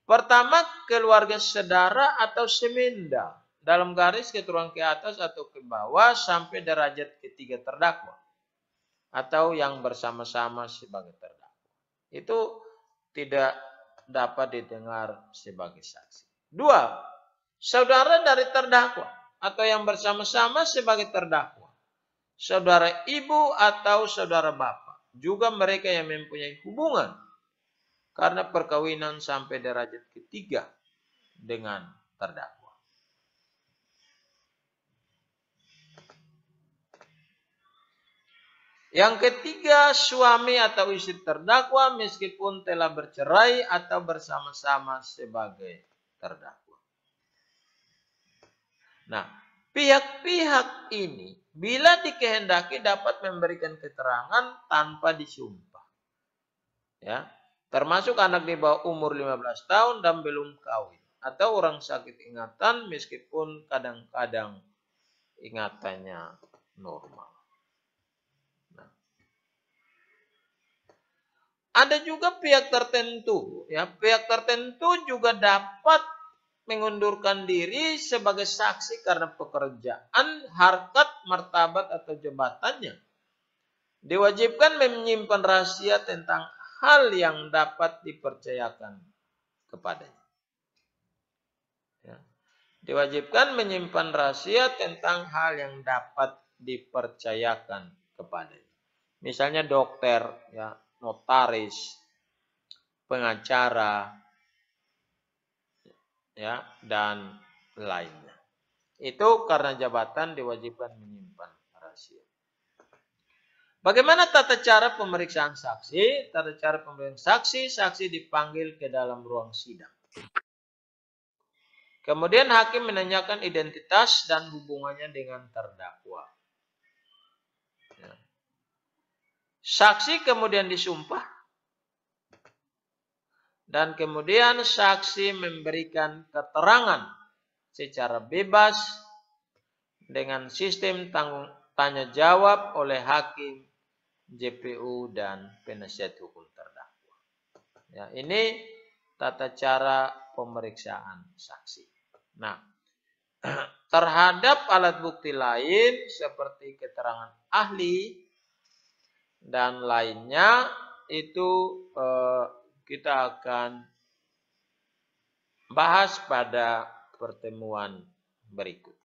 Pertama, keluarga saudara atau semenda dalam garis keturunan ke atas atau ke bawah sampai derajat ketiga terdakwa atau yang bersama-sama sebagai terdakwa. Itu tidak dapat didengar sebagai saksi. 2. Saudara dari terdakwa atau yang bersama-sama sebagai terdakwa. Saudara ibu atau saudara bapak. Juga mereka yang mempunyai hubungan karena perkawinan sampai derajat ketiga dengan terdakwa. Yang ketiga, suami atau istri terdakwa meskipun telah bercerai atau bersama-sama sebagai terdakwa. Nah, pihak-pihak ini bila dikehendaki dapat memberikan keterangan tanpa disumpah. Ya, termasuk anak di bawah umur 15 tahun dan belum kawin atau orang sakit ingatan meskipun kadang-kadang ingatannya normal. Nah, ada juga pihak tertentu, ya, pihak tertentu juga dapat mengundurkan diri sebagai saksi karena pekerjaan, harkat, martabat atau jabatannya. Diwajibkan menyimpan rahasia tentang hal yang dapat dipercayakan kepadanya. Ya. Diwajibkan menyimpan rahasia tentang hal yang dapat dipercayakan kepadanya. Misalnya dokter, ya, notaris, pengacara, ya, dan lainnya. Itu karena jabatan diwajibkan menyimpan rahasia. Bagaimana tata cara pemeriksaan saksi? Tata cara pemeriksaan saksi, saksi dipanggil ke dalam ruang sidang. Kemudian hakim menanyakan identitas dan hubungannya dengan terdakwa. Ya. Saksi kemudian disumpah. Dan kemudian saksi memberikan keterangan secara bebas dengan sistem tanya jawab oleh hakim, JPU, dan penasihat hukum terdakwa. Ya, ini tata cara pemeriksaan saksi. Nah, terhadap alat bukti lain seperti keterangan ahli dan lainnya itu kita akan bahas pada pertemuan berikut.